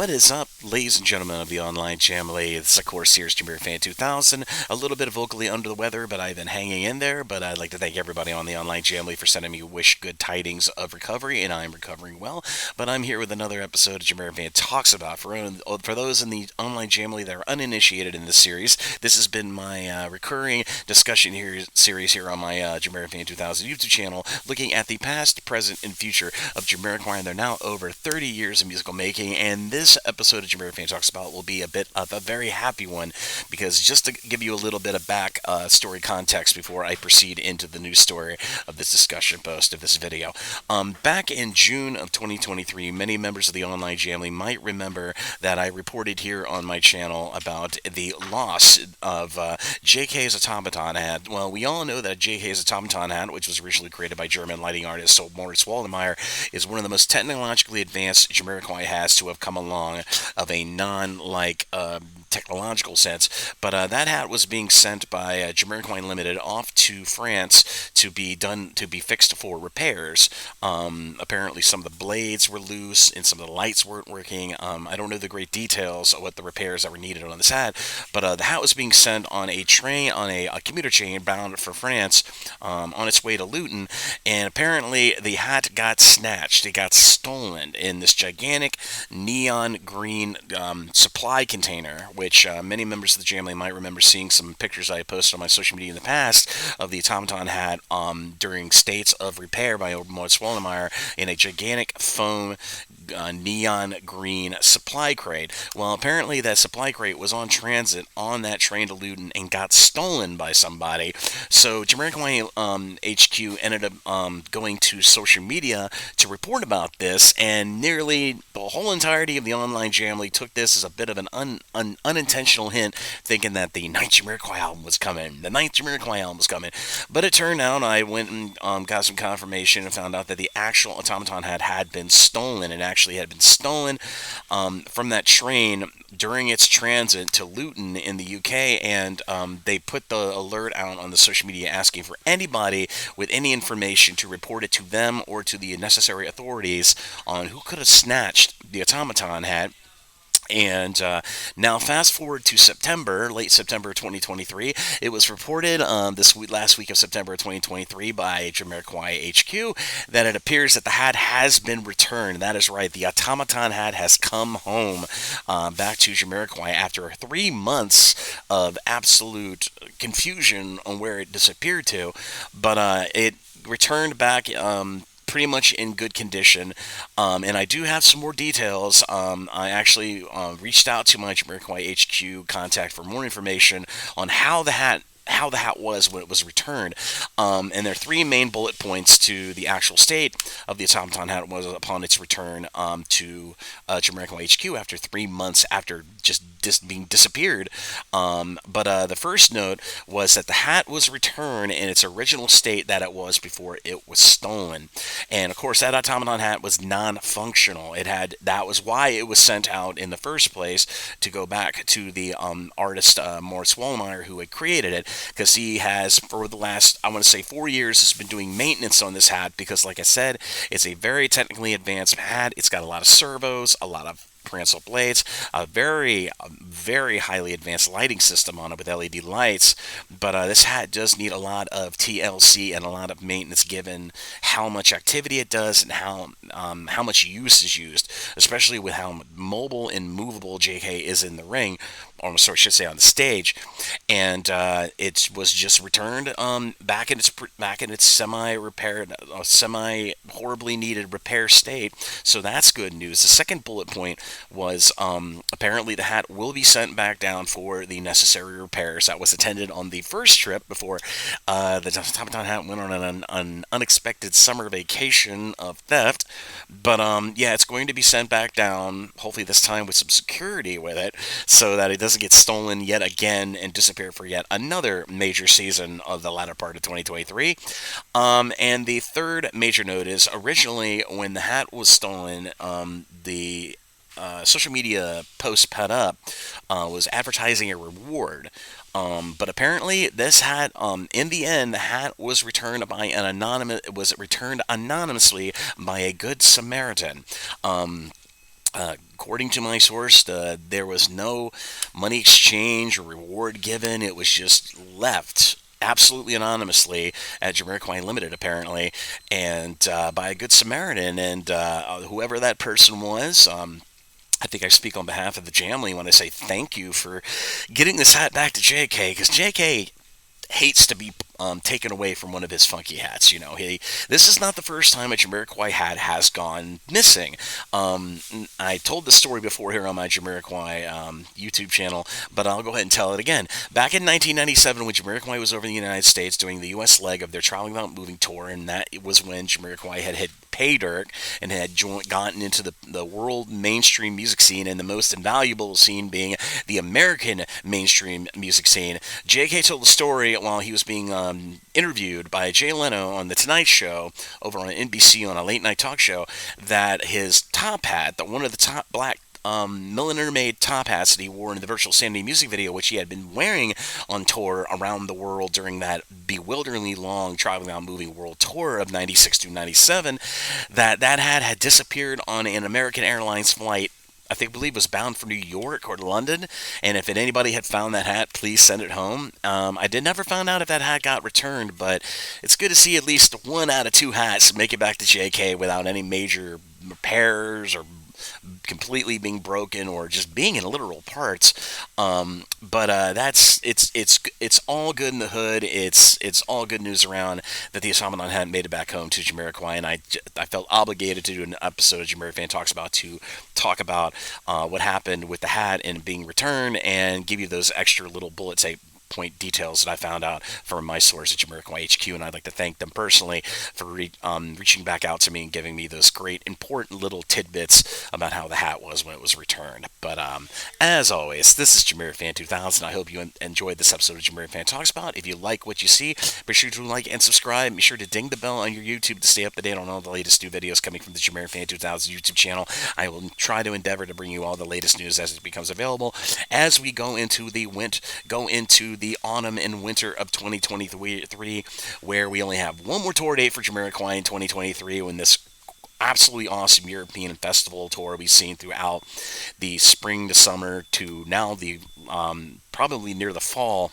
What is up, ladies and gentlemen of the online Jamily? It's, of course, here's JamiroFan 2000. A little bit vocally under the weather, but I've been hanging in there. But I'd like to thank everybody on the online Jamily for sending me wish good tidings of recovery, and I'm recovering well. But I'm here with another episode of JamiroFan Talks About. For those in the online Jamily that are uninitiated in this series, this has been my recurring discussion series here on my JamiroFan 2000 YouTube channel, looking at the past, present, and future of Jamiroquai, and they're now over 30 years of musical making. And this episode of JamiroFan Talks About will be a bit of a very happy one, because just to give you a little bit of back story context before I proceed into the news story of this discussion post of this video. Back in June of 2023, many members of the online Jamily might remember that I reported here on my channel about the loss of JK's Automaton Hat. Well, we all know that JK's Automaton Hat, which was originally created by German lighting artist Moritz Waldemar, is one of the most technologically advanced Jamiroquai hats to have come along of a non-like technological sense. But that hat was being sent by Jamiroquai Limited off to France to be fixed for repairs. Apparently some of the blades were loose and some of the lights weren't working. I don't know the great details of what the repairs that were needed on this hat, but the hat was being sent on a train, on a commuter train bound for France, on its way to Luton, and apparently the hat got snatched. It got stolen in this gigantic neon green supply container, which many members of the Jamily might remember seeing some pictures I posted on my social media in the past of the Automaton Hat during states of repair by Moritz Waldemar in a gigantic foam neon green supply crate. Well, apparently that supply crate was on transit on that train to Luton and got stolen by somebody. So Jamiroquai HQ ended up going to social media to report about this, and nearly the whole entirety of the online Jamily took this as a bit of an unintentional hint, thinking that the ninth Jamiroquai album was coming. The ninth Jamiroquai album was coming. But it turned out I went and got some confirmation and found out that the actual Automaton Hat had been stolen. It actually had been stolen from that train during its transit to Luton in the UK, and they put the alert out on the social media asking for anybody with any information to report it to them or to the necessary authorities on who could have snatched the Automaton Hat. And now fast forward to late September 2023, it was reported last week of September 2023 by Jamiroquai HQ that it appears that the hat has been returned. That is right, the Automaton Hat has come home back to Jamiroquai after 3 months of absolute confusion on where it disappeared to, but it returned back pretty much in good condition, and I do have some more details. I actually reached out to my Jamiroquai HQ contact for more information on how the hat was when it was returned. And there are 3 main bullet points to the actual state of the Automaton Hat was upon its return to Jamiroquai HQ after 3 months after just being disappeared. But the first note was that the hat was returned in its original state that it was before it was stolen. And of course that Automaton Hat was non-functional. That was why it was sent out in the first place, to go back to the artist Moritz Wallmeyer, who had created it, because he has, for the last, I want to say 4 years, has been doing maintenance on this hat, because like I said, it's a very technically advanced hat. It's got a lot of servos, a lot of prehensile blades, a very highly advanced lighting system on it with LED lights. But this hat does need a lot of TLC and a lot of maintenance, given how much activity it does and how much use is used, especially with how mobile and movable JK is in the ring, or sorry, I should say on the stage. And it was just returned back in its semi-repaired, semi-horribly needed repair state. So that's good news. The second bullet point was apparently the hat will be sent back down for the necessary repairs that was attended on the first trip before the Automaton Hat went on an unexpected summer vacation of theft. But yeah, it's going to be sent back down, hopefully this time with some security with it, so that it doesn't get stolen yet again and disappear for yet another major season of the latter part of 2023. And the third major note is, originally when the hat was stolen, the social media post put up was advertising a reward. But apparently this hat, in the end, the hat was returned by returned anonymously by a good Samaritan. According to my source, there was no money exchange or reward given. It was just left absolutely anonymously at Jamiroquai Limited, apparently, and by a good Samaritan. And whoever that person was, I think I speak on behalf of the Jamley when I say thank you for getting this hat back to JK, because JK hates to be taken away from one of his funky hats. This is not the first time a Jamiroquai hat has gone missing. I told the story before here on my Jamiroquai YouTube channel, but I'll go ahead and tell it again. Back in 1997, when Jamiroquai was over in the United States doing the U.S. leg of their Traveling Without Moving tour, and that was when Jamiroquai had hit pay dirt and had gotten into the world mainstream music scene, and the most invaluable scene being the American mainstream music scene. JK told the story while he was being interviewed by Jay Leno on The Tonight Show over on NBC on a late night talk show, that his top hat, one of the top black milliner-made top hats that he wore in the Virtual Sanity music video, which he had been wearing on tour around the world during that bewilderingly long Traveling Without Moving world tour of 96 to 97, that hat had disappeared on an American Airlines flight. I believe was bound for New York or London, and if anybody had found that hat, please send it home. I did never find out if that hat got returned, but it's good to see at least one out of two hats make it back to JK without any major repairs or completely being broken or just being in literal parts. But it's all good in the hood. It's all good news around that the Automaton Hat made it back home to Jamiroquai, and I felt obligated to do an episode of JamiroFan Talks About to talk about what happened with the hat and being returned, and give you those extra little bullets, point details that I found out from my source at Jamiroquai HQ, and I'd like to thank them personally for reaching back out to me and giving me those great, important little tidbits about how the hat was when it was returned. But as always, this is JamiroFan 2000. I hope you enjoyed this episode of JamiroFan Talks About. If you like what you see, be sure to like and subscribe. Be sure to ding the bell on your YouTube to stay up to date on all the latest new videos coming from the JamiroFan 2000 YouTube channel. I will try to endeavor to bring you all the latest news as it becomes available as we go into the autumn and winter of 2023, where we only have one more tour date for Jamiroquai in 2023, when this absolutely awesome European festival tour we've seen throughout the spring to summer to now the probably near the fall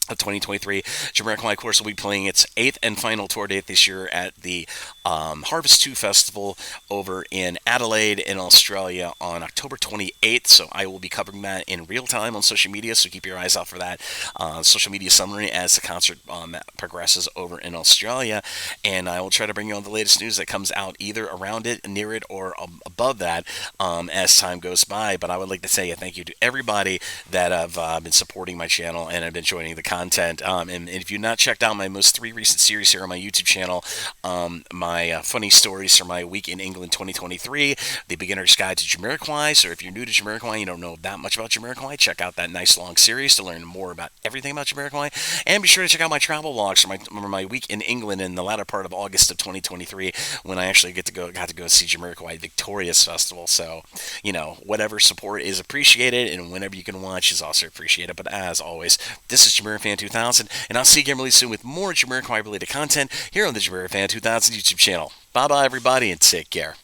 of 2023. Jamiroquai, of course, will be playing its 8th and final tour date this year at the Harvest 2 Festival over in Adelaide in Australia on October 28th. So I will be covering that in real time on social media, so keep your eyes out for that social media summary as the concert progresses over in Australia. And I will try to bring you all the latest news that comes out either around it, near it, or above that as time goes by. But I would like to say a thank you to everybody that have been supporting my channel and have been joining the content. And if you've not checked out my most 3 recent series here on my YouTube channel, my funny stories from my week in England 2023, the Beginner's Guide to Jamiroquai. So if you're new to Jamiroquai and you don't know that much about Jamiroquai, check out that nice long series to learn more about everything about Jamiroquai. And be sure to check out my travel vlogs from my week in England in the latter part of August of 2023, when I actually got to go see Jamiroquai Victorious Festival. So, whatever support is appreciated, and whenever you can watch is also appreciated. But as always, this is JamiroFan 2000, and I'll see you again really soon with more Jamiroquai related content here on the JamiroFan 2000 YouTube channel. Bye bye, everybody, and take care.